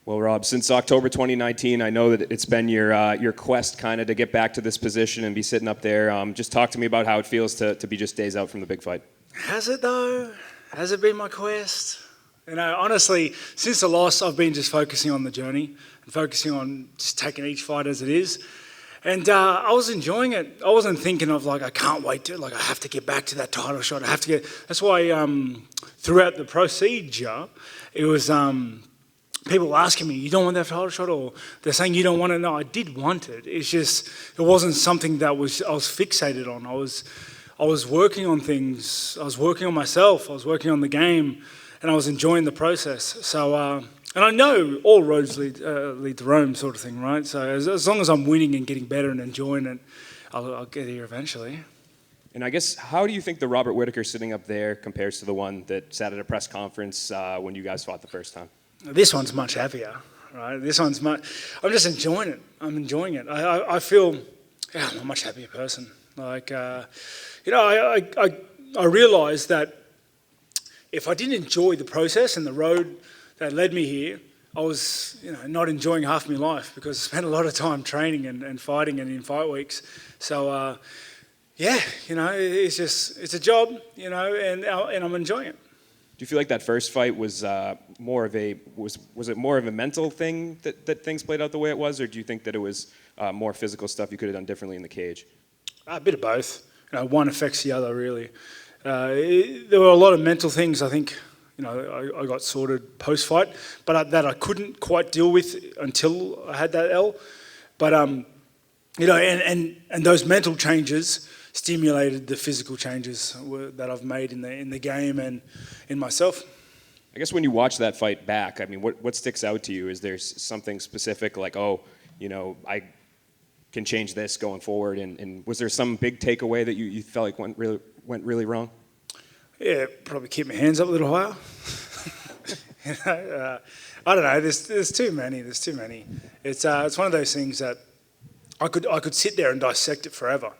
Well, Rob, since October 2019, I know that it's been your quest kind of to get back to this position and be sitting up there. Just talk to me about how it feels to be just days out from the big fight. Has it though? Has it been my quest? Honestly, since the loss, I've been just focusing on the journey and focusing on just taking each fight as it is. And I was enjoying it. I wasn't thinking of I can't wait to, I have to get back to that title shot. I have to get. That's why throughout the procedure, it was people asking me, "You don't want that title shot," or they're saying you don't want it. No, I did want it. It's just it wasn't something that I was fixated on. I was working on things. I was working on myself. I was working on the game, and I was enjoying the process. So. And I know all roads lead to Rome, sort of thing, right? So as long as I'm winning and getting better and enjoying it, I'll get here eventually. And I guess, how do you think the Robert Whittaker sitting up there compares to the one that sat at a press conference when you guys fought the first time? This one's much happier, right? This one's much. I'm just enjoying it. I'm enjoying it. I feel, I'm a much happier person. I realised that if I didn't enjoy the process and the road that led me here, I was not enjoying half my life because I spent a lot of time training and fighting and in fight weeks. So it's a job, and I'm enjoying it. Do you feel like that first fight was more of a mental thing that things played out the way it was, or do you think that it was more physical stuff you could have done differently in the cage? A bit of both. One affects the other really. There were a lot of mental things I think. I got sorted post-fight, but that I couldn't quite deal with until I had that L. But and those mental changes stimulated the physical changes that I've made in the game and in myself. I guess when you watch that fight back, I mean, what sticks out to you? Is there something specific like, I can change this going forward? And was there some big takeaway that you felt like went really wrong? Yeah, probably keep my hands up a little higher. I don't know. There's too many. There's too many. It's one of those things that I could sit there and dissect it forever,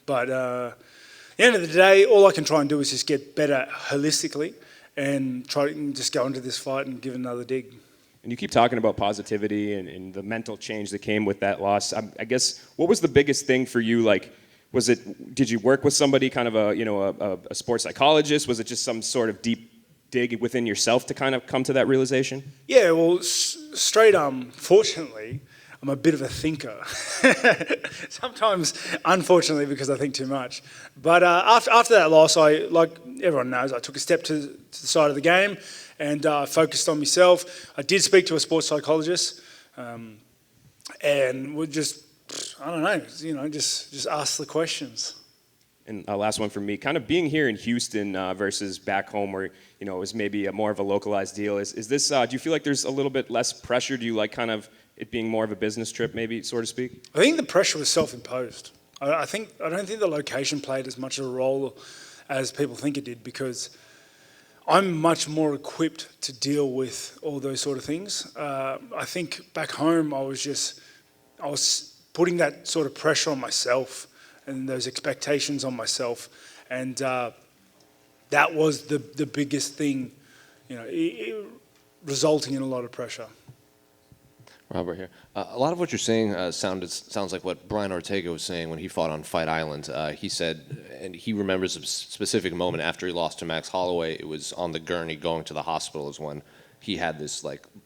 but at the end of the day, all I can try and do is just get better holistically and try to just go into this fight and give it another dig. And you keep talking about positivity and the mental change that came with that loss. I guess what was the biggest thing for you? Did you work with somebody, kind of a sports psychologist? Was it just some sort of deep dig within yourself to kind of come to that realization? Yeah, well, straight fortunately, I'm a bit of a thinker. Sometimes, unfortunately, because I think too much. But after that loss, like everyone knows, I took a step to the side of the game and focused on myself. I did speak to a sports psychologist and would just, I don't know, just ask the questions. And last one from me, kind of being here in Houston versus back home where, it was maybe more of a localized deal. Is this, do you feel like there's a little bit less pressure? Do you like kind of it being more of a business trip maybe, so to speak? I think the pressure was self-imposed. I don't think the location played as much of a role as people think it did because I'm much more equipped to deal with all those sort of things. I think back home I was putting that sort of pressure on myself and those expectations on myself, and that was the biggest thing, resulting in a lot of pressure. Robert here. A lot of what you're saying sounds like what Brian Ortega was saying when he fought on Fight Island. He said, and he remembers a specific moment after he lost to Max Holloway. It was on the gurney going to the hospital is when he had this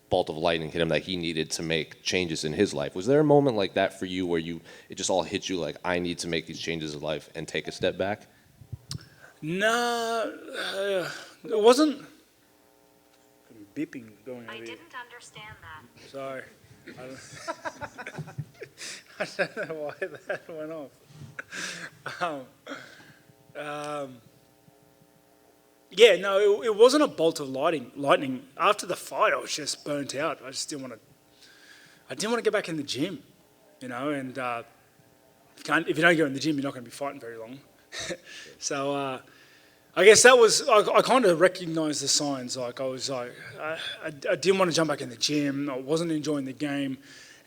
bolt of lightning hit him that he needed to make changes in his life. Was there a moment like that for you where it just all hit you like, I need to make these changes in life and take a step back? No, it wasn't. Beeping going. I didn't understand that. Sorry. I don't know why that went off. Yeah, no, it wasn't a bolt of lightning. After the fight, I was just burnt out. I just didn't want to get back in the gym, and if you don't go in the gym, you're not going to be fighting very long. So I guess that was, I kind of recognised the signs. I didn't want to jump back in the gym. I wasn't enjoying the game,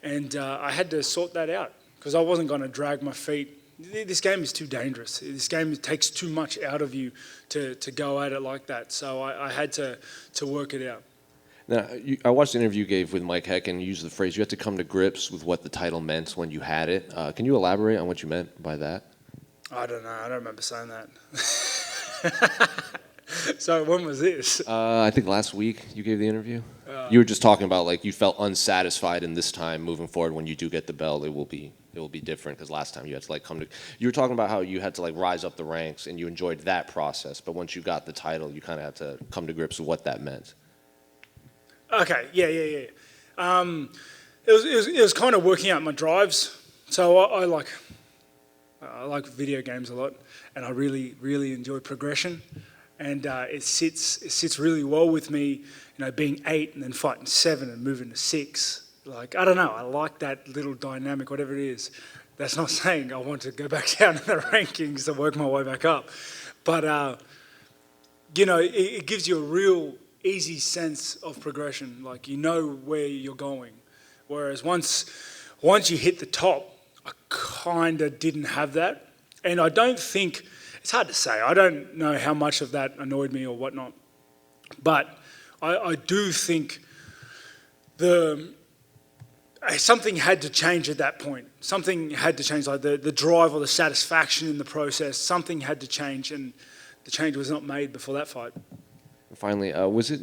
and I had to sort that out because I wasn't going to drag my feet. This game is too dangerous. This game takes too much out of you to go at it like that. So I had to work it out. Now, I watched the interview you gave with Mike Heck, and you used the phrase you had to come to grips with what the title meant when you had it. Can you elaborate on what you meant by that? I don't know. I don't remember saying that. So when was this? I think last week you gave the interview. You were just talking about like you felt unsatisfied in this time moving forward. When you do get the belt, it will be different because last time you had to like come to. You were talking about how you had to like rise up the ranks and you enjoyed that process, but once you got the title, you kind of had to come to grips with what that meant. Okay, yeah. It was kind of working out my drives. So I like video games a lot, and I really enjoy progression, and it sits really well with me. You know, being 8 and then fighting 7 and moving to 6. Like, I don't know, I like that little dynamic, whatever it is. That's not saying I want to go back down in the rankings to work my way back up, but you know, it gives you a real easy sense of progression. Like, you know where you're going. Whereas once you hit the top, I kind of didn't have that. And I don't think, it's hard to say, I don't know how much of that annoyed me or whatnot. But I do think something had to change at that point. Something had to change, like the drive or the satisfaction in the process. Something had to change, and the change was not made before that fight. Finally,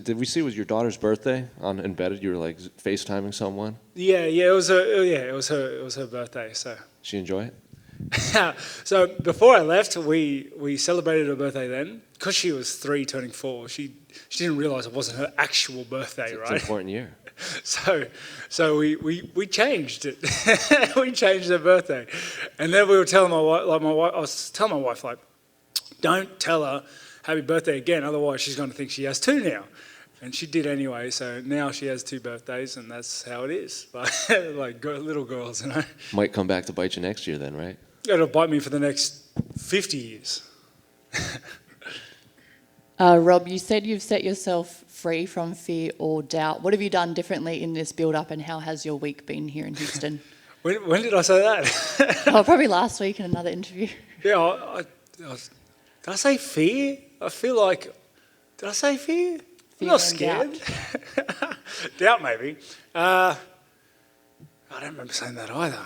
did we see it was your daughter's birthday on Embedded? You were like FaceTiming someone? Yeah, it was her birthday, so. She enjoy it? So before I left, we celebrated her birthday then. Because she was 3 turning 4, she didn't realise it wasn't her actual birthday, right? It's an important year. So we changed it. We changed her birthday. And then we were telling I was telling my wife, like, don't tell her happy birthday again, otherwise she's going to think she has 2 now. And she did anyway, so now she has 2 birthdays, and that's how it is. Like little girls, you know. Might come back to bite you next year then, right? It'll bite me for the next 50 years. Rob, you said you've set yourself free from fear or doubt. What have you done differently in this build-up, and how has your week been here in Houston? When did I say that? Oh, probably last week in another interview. Yeah, did I say fear? I feel like, did I say fear? I'm not scared. Doubt maybe. I don't remember saying that either.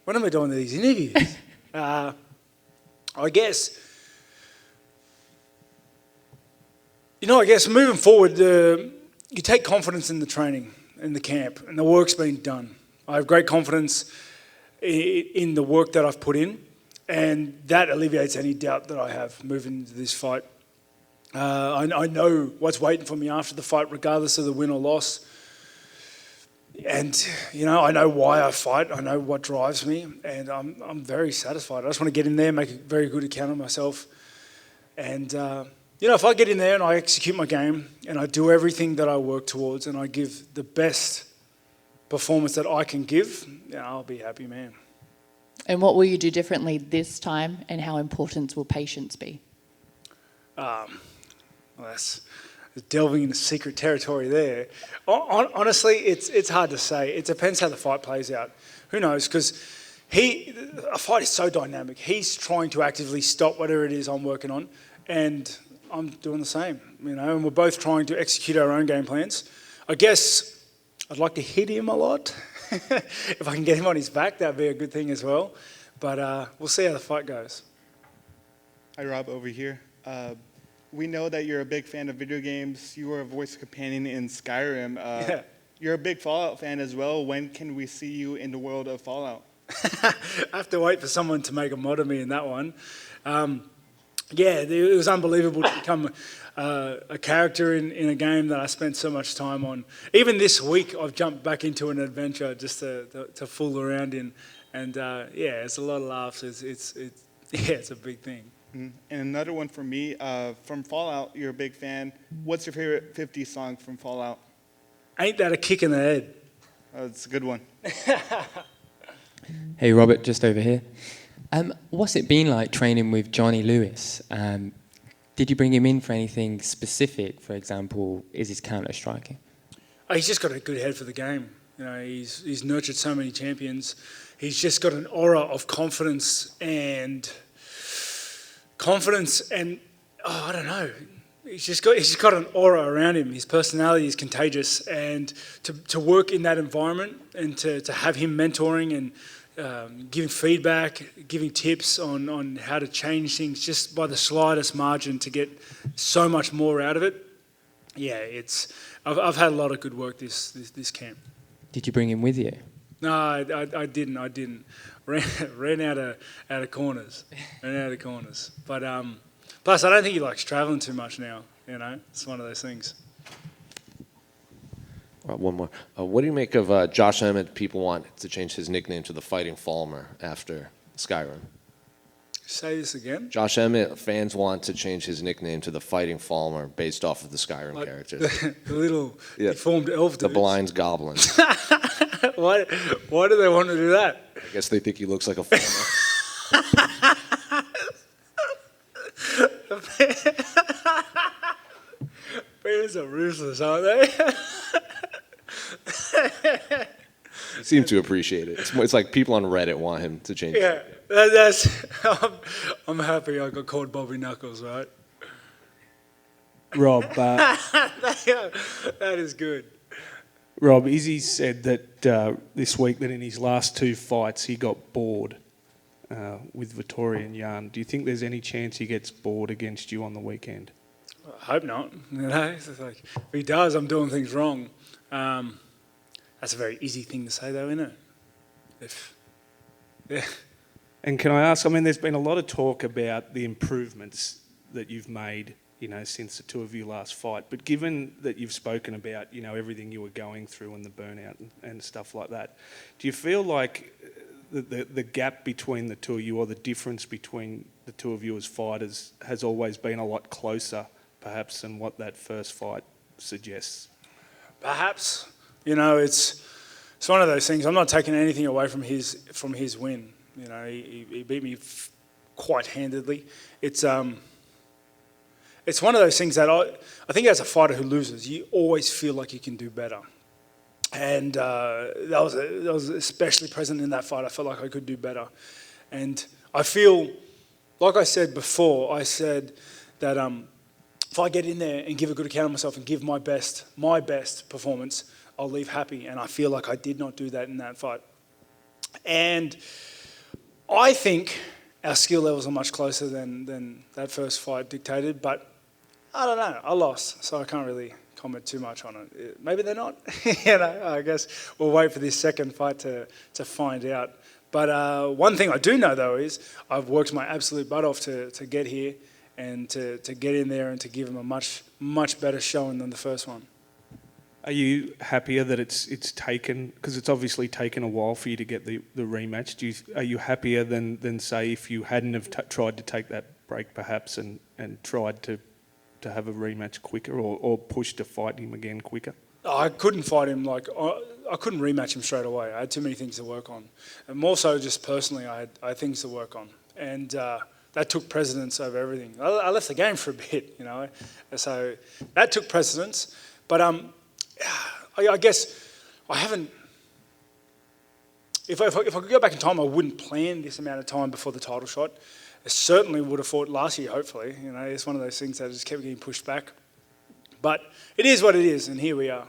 When am I doing these interviews? I guess moving forward, you take confidence in the training, in the camp, and the work's been done. I have great confidence in the work that I've put in, and that alleviates any doubt that I have moving into this fight. I know what's waiting for me after the fight, regardless of the win or loss. And, you know, I know why I fight. I know what drives me, and I'm very satisfied. I just want to get in there, make a very good account of myself. And, you know, if I get in there and I execute my game and I do everything that I work towards and I give the best performance that I can give, yeah, I'll be a happy man. And what will you do differently this time, and how important will patience be? Well, that's delving into secret territory there. Honestly, it's hard to say. It depends how the fight plays out. Who knows? Because a fight is so dynamic. He's trying to actively stop whatever it is I'm working on, and I'm doing the same. You know, and we're both trying to execute our own game plans. I guess I'd like to hit him a lot. If I can get him on his back, that'd be a good thing as well. But we'll see how the fight goes. Hi, Rob, over here. We know that you're a big fan of video games. You were a voice companion in Skyrim. Yeah. You're a big Fallout fan as well. When can we see you in the world of Fallout? I have to wait for someone to make a mod of me in that one. Yeah, it was unbelievable to become a character in a game that I spent so much time on. Even this week, I've jumped back into an adventure just to fool around in. And yeah, it's a lot of laughs. It's a big thing. And another one for me, from Fallout, you're a big fan. What's your favorite 50s song from Fallout? Ain't that a kick in the head? It's a good one. Hey, Robert, just over here. What's it been like training with Johnny Lewis? Did you bring him in for anything specific? For example, is his counter striking? Oh, he's just got a good head for the game. You know, he's nurtured so many champions. He's just got an aura of confidence and I don't know. he's just got an aura around him. His personality is contagious, and to work in that environment and to have him mentoring and giving feedback, giving tips on how to change things just by the slightest margin to get so much more out of it. Yeah, I've had a lot of good work this camp. Did you bring him with you? No, I didn't. Ran out of corners. But plus, I don't think he likes traveling too much now. It's one of those things. One more. What do you make of Josh Emmett? People want to change his nickname to the Fighting Falmer after Skyrim. Say this again. Josh Emmett, fans want to change his nickname to the Fighting Falmer based off of the Skyrim character. The little deformed elf dudes. The Blind Goblins. Why do they want to do that? I guess they think he looks like a farmer. Fans are ruthless, aren't they? They seem to appreciate it. It's like people on Reddit want him to change Yeah, it. I'm happy I got called Bobby Knuckles, right? Rob, That is good. Rob, Izzy said that this week that in his last 2 fights he got bored with Vittori and Jan. Do you think there's any chance he gets bored against you on the weekend? I hope not. It's like, if he does, I'm doing things wrong. That's a very easy thing to say, though, isn't it? Yeah. And can I ask, there's been a lot of talk about the improvements that you've made, since the 2 of you last fight. But given that you've spoken about, everything you were going through and the burnout and stuff like that, do you feel like the gap between the 2 of you, or the difference between the 2 of you as fighters, has always been a lot closer, perhaps, than what that first fight suggests? Perhaps. It's one of those things. I'm not taking anything away from his win. He beat me quite handedly. It's one of those things that I think as a fighter who loses, you always feel like you can do better. And that was especially present in that fight. I felt like I could do better. And I feel, like I said before, I said that if I get in there and give a good account of myself and give my best performance, I'll leave happy. And I feel like I did not do that in that fight. And I think our skill levels are much closer than that first fight dictated, but I don't know. I lost, so I can't really comment too much on it. Maybe they're not. I guess we'll wait for this second fight to find out. But one thing I do know, though, is I've worked my absolute butt off to get here and to get in there and to give them a much, much better showing than the first one. Are you happier that it's taken, because it's obviously taken a while for you to get the rematch? Are you happier than say if you hadn't have tried to take that break perhaps and tried to have a rematch quicker, or push to fight him again quicker? I couldn't fight him I couldn't rematch him straight away. I had too many things to work on, and more so just personally, I had things to work on, and that took precedence over everything. I left the game for a bit, so that took precedence. But I guess I haven't. If I could go back in time, I wouldn't plan this amount of time before the title shot. I certainly would have fought last year, hopefully. It's one of those things that just kept getting pushed back. But it is what it is, and here we are.